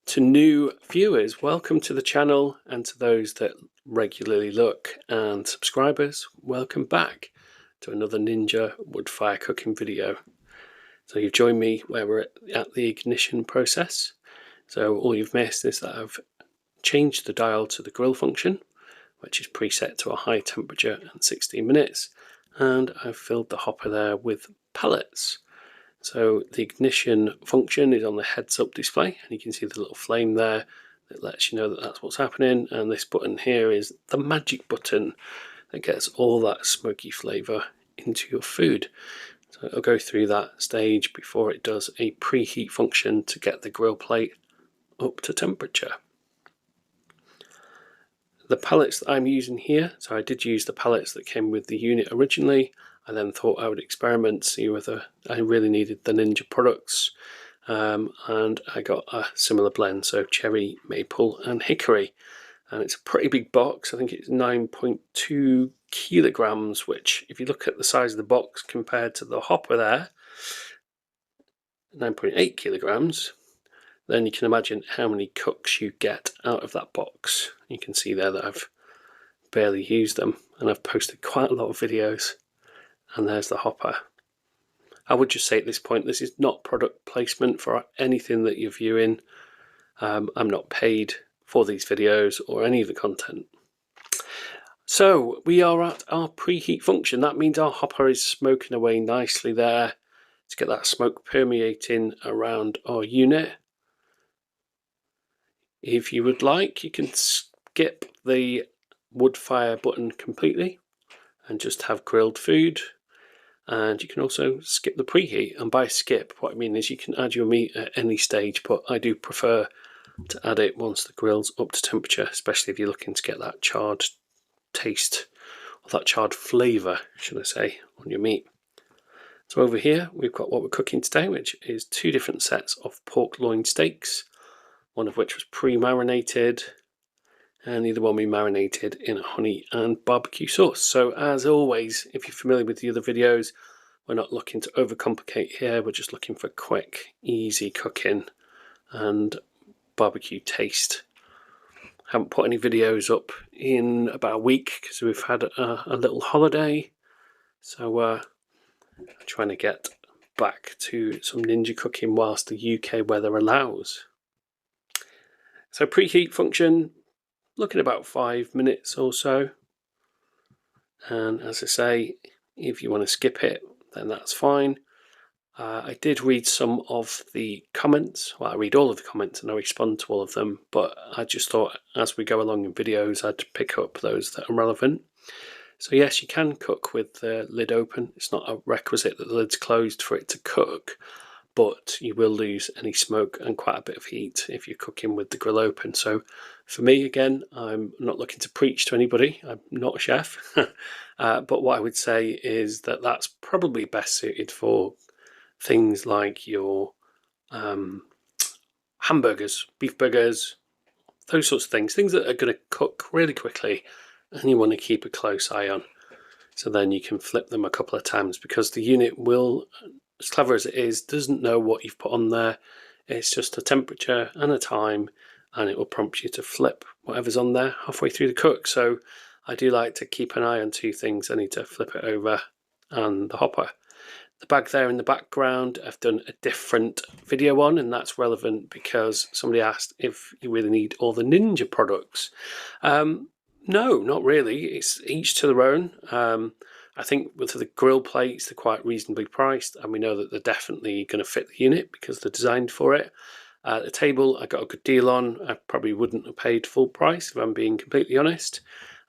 To new viewers, welcome to the channel, and to those that regularly look and subscribers, welcome back to another Ninja woodfire cooking video. So you've joined me where we're at the ignition process. So all you've missed is that I've changed the dial to the grill function, which is preset to a high temperature and 16 minutes, and I've filled the hopper there with pellets. So the ignition function is on the heads up display, and you can see the little flame there that lets you know that that's what's happening, and this button here is the magic button that gets all that smoky flavour into your food. So it'll go through that stage before it does a preheat function to get the grill plate up to temperature. The pellets that I'm using here, so I did use the pellets that came with the unit originally. I then thought I would experiment, see whether I really needed the Ninja products, and I got a similar blend, so cherry, maple and hickory, and it's a pretty big box. I think it's 9.2 kilograms, which if you look at the size of the box compared to the hopper there, 9.8 kilograms, then you can imagine how many cooks you get out of that box. You can see there that I've barely used them, and I've posted quite a lot of videos. And there's the hopper. I would just say at this point, this is not product placement for anything that you're viewing. I'm not paid for these videos or any of the content. So we are at our preheat function. That means our hopper is smoking away nicely there to get that smoke permeating around our unit. If you would like, you can skip the wood fire button completely and just have grilled food. And you can also skip the preheat, and by skip what I mean is you can add your meat at any stage, but I do prefer to add it once the grill's up to temperature, especially if you're looking to get that charred taste, or that charred flavour should I say, on your meat. So over here we've got what we're cooking today, which is 2 different sets of pork loin steaks, one of which was pre-marinated, and the other one we marinated in honey and barbecue sauce. So as always, if you're familiar with the other videos, we're not looking to overcomplicate here, we're just looking for quick, easy cooking and barbecue taste. Haven't put any videos up in about a week because we've had a little holiday, so I'm trying to get back to some Ninja cooking whilst the UK weather allows. So preheat function, looking about 5 minutes or so, and as I say, if you want to skip it then that's fine. I did read some of the comments, well I read all of the comments and I respond to all of them, but I just thought as we go along in videos I'd pick up those that are relevant. So yes, you can cook with the lid open. It's not a requisite that the lid's closed for it to cook, but you will lose any smoke and quite a bit of heat if you're cooking with the grill open. So for me, again, I'm not looking to preach to anybody, I'm not a chef, but what I would say is that that's probably best suited for things like your hamburgers, beef burgers, those sorts of things that are going to cook really quickly and you want to keep a close eye on. So then you can flip them a couple of times, because the unit will, as clever as it is, doesn't know what you've put on there. It's just a temperature and a time, and it will prompt you to flip whatever's on there halfway through the cook. So I do like to keep an eye on 2 things. I need to flip it over and the hopper. The bag there in the background I've done a different video on, and that's relevant because somebody asked if you really need all the Ninja products. No, not really. It's each to their own. I think with the grill plates, they're quite reasonably priced, and we know that they're definitely going to fit the unit because they're designed for it. The table I got a good deal on. I probably wouldn't have paid full price if I'm being completely honest.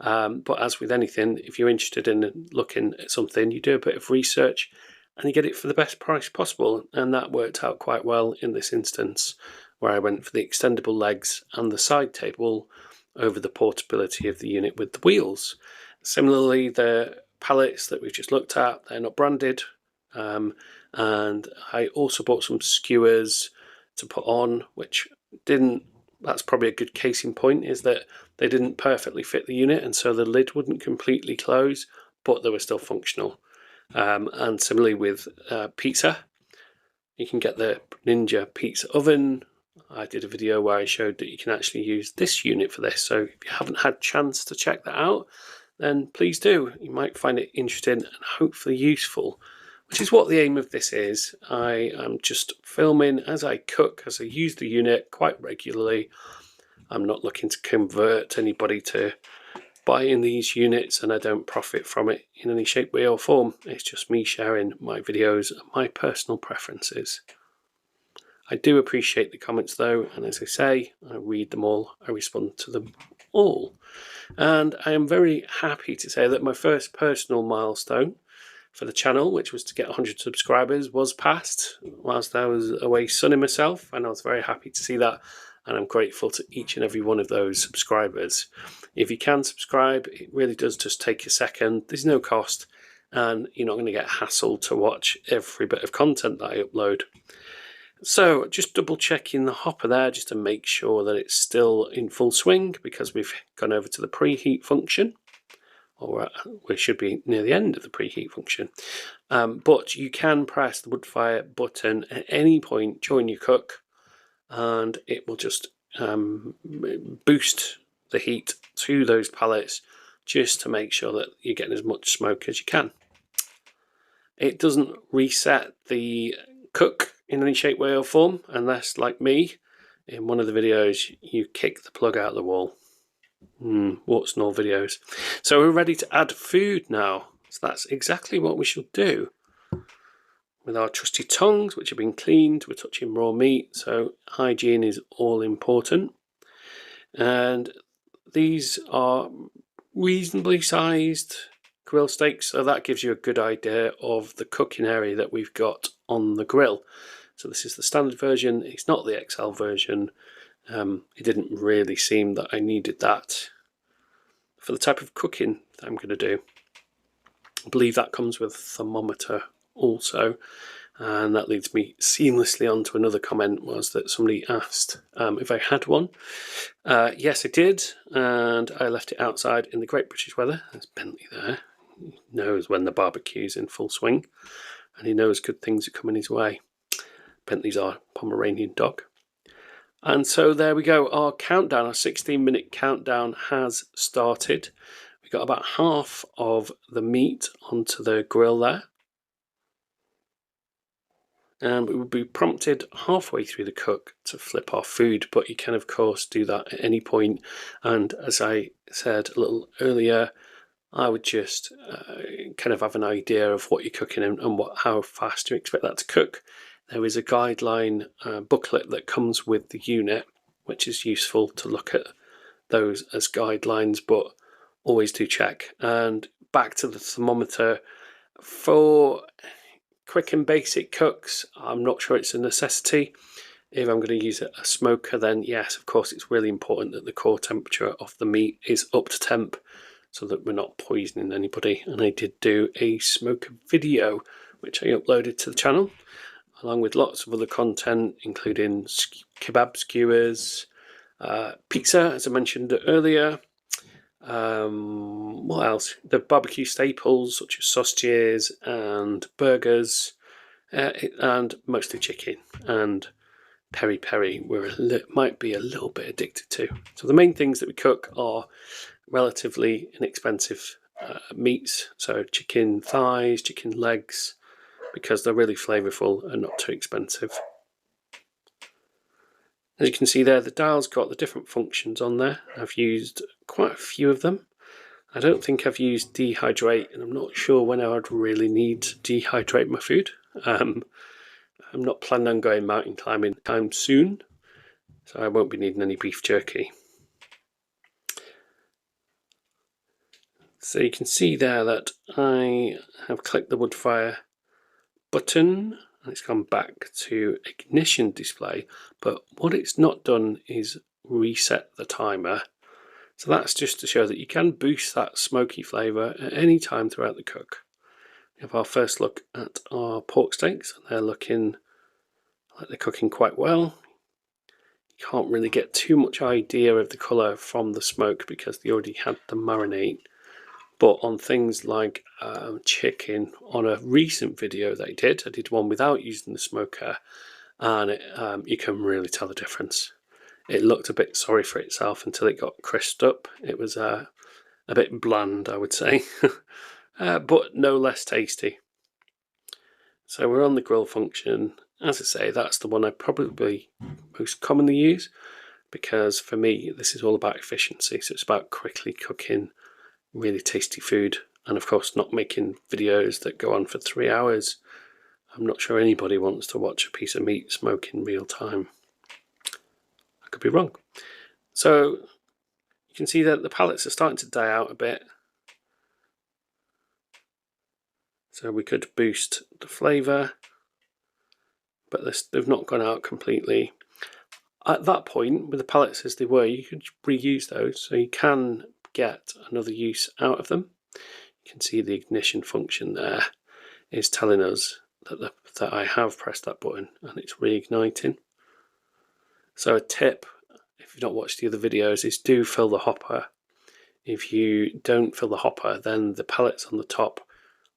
But as with anything, if you're interested in looking at something, you do a bit of research and you get it for the best price possible, and that worked out quite well in this instance, where I went for the extendable legs and the side table over the portability of the unit with the wheels. Similarly, the pallets that we've just looked at, they're not branded, and I also bought some skewers to put on, which didn't, that's probably a good case in point, is that they didn't perfectly fit the unit, and so the lid wouldn't completely close, but they were still functional. And similarly with pizza, you can get the Ninja pizza oven I did a video where I showed that you can actually use this unit for this. So if you haven't had a chance to check that out, then please do. You might find it interesting and hopefully useful, which is what the aim of this is. I am just filming as I cook, as I use the unit quite regularly. I'm not looking to convert anybody to buying these units, and I don't profit from it in any shape, way or form. It's just me sharing my videos and my personal preferences. I do appreciate the comments though, and as I say, I read them all, I respond to them all. And I am very happy to say that my first personal milestone for the channel, which was to get 100 subscribers, was passed whilst I was away sunning myself, and I was very happy to see that, and I'm grateful to each and every one of those subscribers. If you can subscribe, it really does just take a second. There's no cost, and you're not going to get hassled to watch every bit of content that I upload. So just double checking the hopper there just to make sure that it's still in full swing, because we've gone over to the preheat function, or we should be near the end of the preheat function. But you can press the woodfire button at any point during your cook, and it will just boost the heat to those pellets just to make sure that you're getting as much smoke as you can. It doesn't reset the cook in any shape, way or form, unless, like me, in one of the videos, you kick the plug out of the wall. Warts and all videos. So we're ready to add food now. So that's exactly what we should do. With our trusty tongs, which have been cleaned, we're touching raw meat, so hygiene is all important. And these are reasonably sized grill steaks, so that gives you a good idea of the cooking area that we've got on the grill. So this is the standard version, it's not the XL version. It didn't really seem that I needed that for the type of cooking that I'm going to do. I believe that comes with a thermometer also, and that leads me seamlessly on to another comment, was that somebody asked if I had one. Yes, I did, and I left it outside in the great British weather. There's Bentley there. He knows when the barbecue's in full swing, and he knows good things are coming his way. Bentley's our Pomeranian dog. And so there we go, our countdown, our 16-minute countdown has started. We got about half of the meat onto the grill there, and we will be prompted halfway through the cook to flip our food, but you can of course do that at any point. And as I said a little earlier, I would just kind of have an idea of what you're cooking and how fast you expect that to cook. There is a guideline booklet that comes with the unit, which is useful to look at those as guidelines, but always do check. And back to the thermometer, for quick and basic cooks, I'm not sure it's a necessity. If I'm going to use a smoker, then yes, of course, it's really important that the core temperature of the meat is up to temp, so that we're not poisoning anybody. And I did do a smoker video, which I uploaded to the channel, along with lots of other content, including kebab skewers, pizza, as I mentioned earlier. What else? The barbecue staples, such as sausages and burgers, and mostly chicken. And peri-peri might be a little bit addicted to. So the main things that we cook are relatively inexpensive meats, so chicken thighs, chicken legs, because they're really flavourful and not too expensive. As you can see there, the dial's got the different functions on there. I've used quite a few of them. I don't think I've used dehydrate, and I'm not sure when I would really need to dehydrate my food. I'm not planning on going mountain climbing time soon, so I won't be needing any beef jerky. So you can see there that I have clicked the woodfire button and it's gone back to ignition display, but what it's not done is reset the timer. So that's just to show that you can boost that smoky flavour at any time throughout the cook. We have our first look at our pork steaks, and they're looking like they're cooking quite well. You can't really get too much idea of the colour from the smoke because they already had the marinade. But on things like chicken, on a recent video that I did one without using the smoker, and you can really tell the difference. It looked a bit sorry for itself until it got crisped up. It was a bit bland, I would say, but no less tasty. So we're on the grill function. As I say, that's the one I probably most commonly use, because for me this is all about efficiency. So it's about quickly cooking really tasty food, and of course not making videos that go on for 3 hours. I'm not sure anybody wants to watch a piece of meat smoke in real time. I could be wrong. So you can see that the pallets are starting to die out a bit. So we could boost the flavour, but they've not gone out completely. At that point, with the pallets as they were, you could reuse those, so you can get another use out of them. You can see the ignition function there is telling us that I have pressed that button and it's reigniting. So a tip, if you've not watched the other videos, is do fill the hopper. If you don't fill the hopper, then the pellets on the top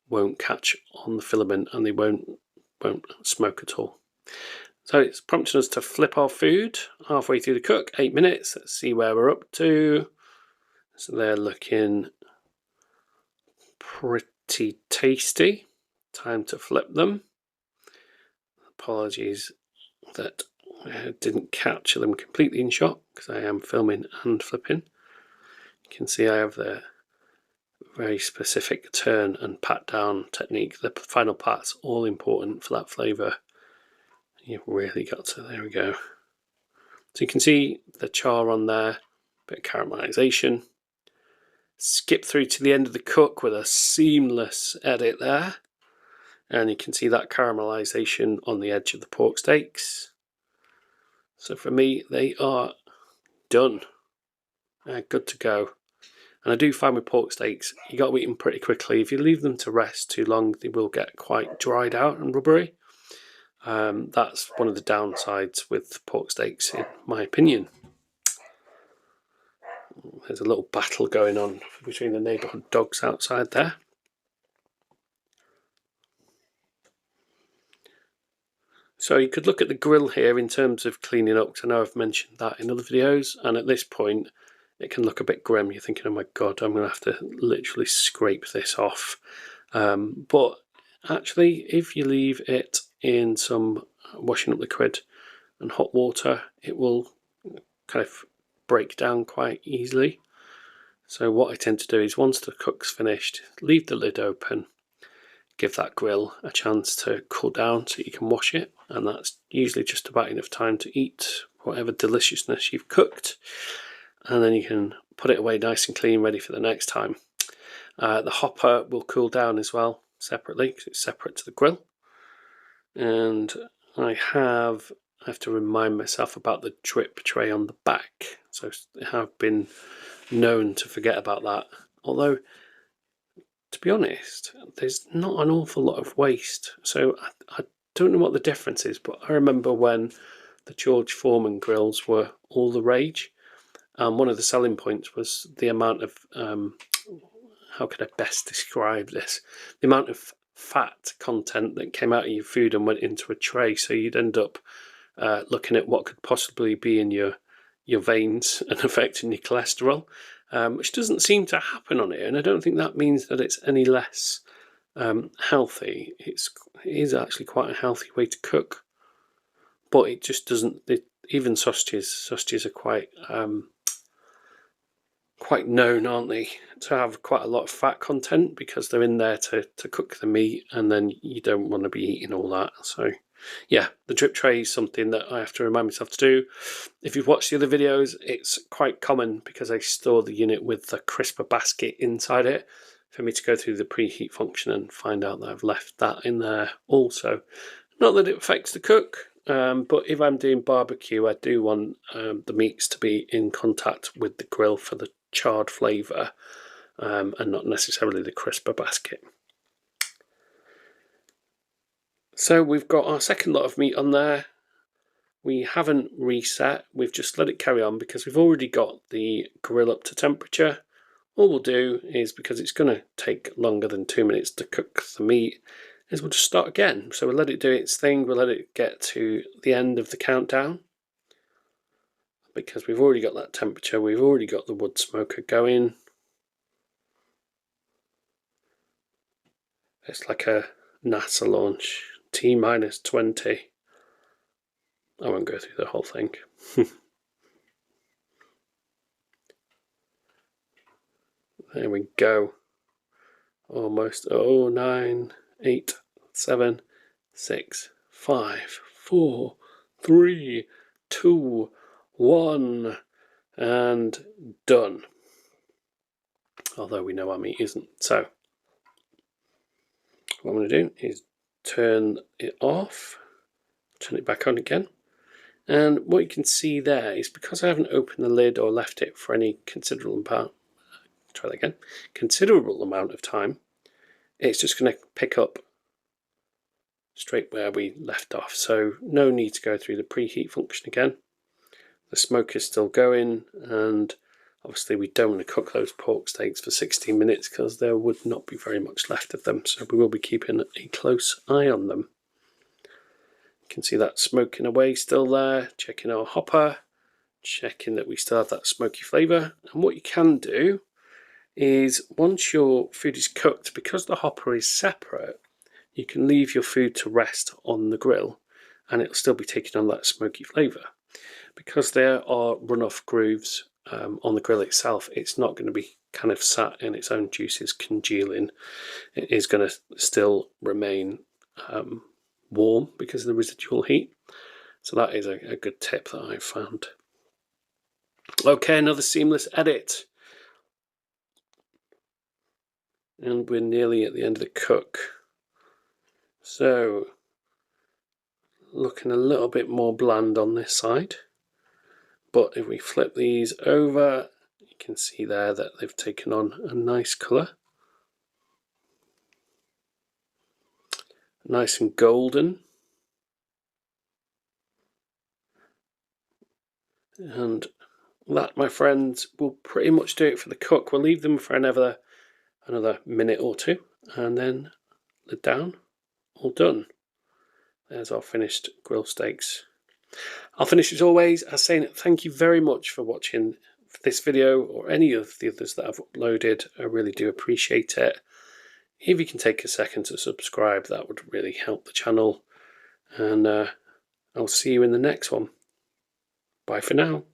won't catch on the filament and they won't smoke at all. So it's prompting us to flip our food halfway through the cook, 8 minutes. Let's see where we're up to. So they're looking pretty tasty. Time to flip them. Apologies that I didn't capture them completely in shot, because I am filming and flipping. You can see I have the very specific turn and pat down technique. The final pat's all important for that flavour. You've really got to, there we go. So you can see the char on there, bit of caramelisation. Skip through to the end of the cook with a seamless edit there. And you can see that caramelisation on the edge of the pork steaks. So for me, they are done. Good to go. And I do find with pork steaks, you got to eat them pretty quickly. If you leave them to rest too long, they will get quite dried out and rubbery. That's one of the downsides with pork steaks, in my opinion. There's a little battle going on between the neighbourhood dogs outside there. So you could look at the grill here in terms of cleaning up, because I know I've mentioned that in other videos, and at this point it can look a bit grim. You're thinking, oh my god, I'm going to have to literally scrape this off. But actually, if you leave it in some washing up liquid and hot water, it will kind of break down quite easily. So what I tend to do is, once the cook's finished, leave the lid open, give that grill a chance to cool down so you can wash it, and that's usually just about enough time to eat whatever deliciousness you've cooked, and then you can put it away nice and clean, ready for the next time. The hopper will cool down as well separately, because it's separate to the grill. And I have to remind myself about the drip tray on the back, so I have been known to forget about that, although to be honest, there's not an awful lot of waste. So I don't know what the difference is, but I remember when the George Foreman grills were all the rage, and one of the selling points was the amount of, how could I best describe this? The amount of fat content that came out of your food and went into a tray. So you'd end up looking at what could possibly be in your veins and affecting your cholesterol, which doesn't seem to happen on it. And I don't think that means that it's any less healthy. It is actually quite a healthy way to cook, but it just doesn't. Even sausages are quite known, aren't they, to have quite a lot of fat content, because they're in there to cook the meat, and then you don't want to be eating all that. So yeah, the drip tray is something that I have to remind myself to do. If you've watched the other videos, it's quite common, because I store the unit with the crisper basket inside it, for me to go through the preheat function and find out that I've left that in there also. Not that it affects the cook, but if I'm doing barbecue, I do want the meats to be in contact with the grill for the charred flavour, and not necessarily the crisper basket. So we've got our second lot of meat on there. We haven't reset, we've just let it carry on, because we've already got the grill up to temperature. All we'll do is, because it's going to take longer than 2 minutes to cook the meat, is we'll just start again. So we'll let it do its thing, we'll let it get to the end of the countdown, because we've already got that temperature, we've already got the wood smoker going. It's like a NASA launch, T-20. I won't go through the whole thing. There we go. Almost. Oh, 9, 8, 7, 6, 5, 4, 3, 2, 1, and done. Although we know our meat isn't. So what I'm going to do is turn it off, turn it back on again. And what you can see there is, because I haven't opened the lid or left it for any considerable amount of time, it's just going to pick up straight where we left off. So no need to go through the preheat function again. The smoke is still going, and obviously we don't want to cook those pork steaks for 16 minutes because there would not be very much left of them. So we will be keeping a close eye on them. You can see that smoking away still there, checking our hopper, checking that we still have that smoky flavour. And what you can do is, once your food is cooked, because the hopper is separate, you can leave your food to rest on the grill and it'll still be taking on that smoky flavour. Because there are runoff grooves on the grill itself, it's not going to be kind of sat in its own juices congealing. It is going to still remain warm because of the residual heat. So that is a good tip that I've found. Okay, another seamless edit. And we're nearly at the end of the cook. So, looking a little bit more bland on this side. But if we flip these over, you can see there that they've taken on a nice colour. Nice and golden. And that, my friends, will pretty much do it for the cook. We'll leave them for another minute or two, and then lid down, all done. There's our finished grilled steaks. I'll finish as always as saying thank you very much for watching this video or any of the others that I've uploaded. I really do appreciate it. If you can take a second to subscribe, that would really help the channel. And I'll see you in the next one. Bye for now.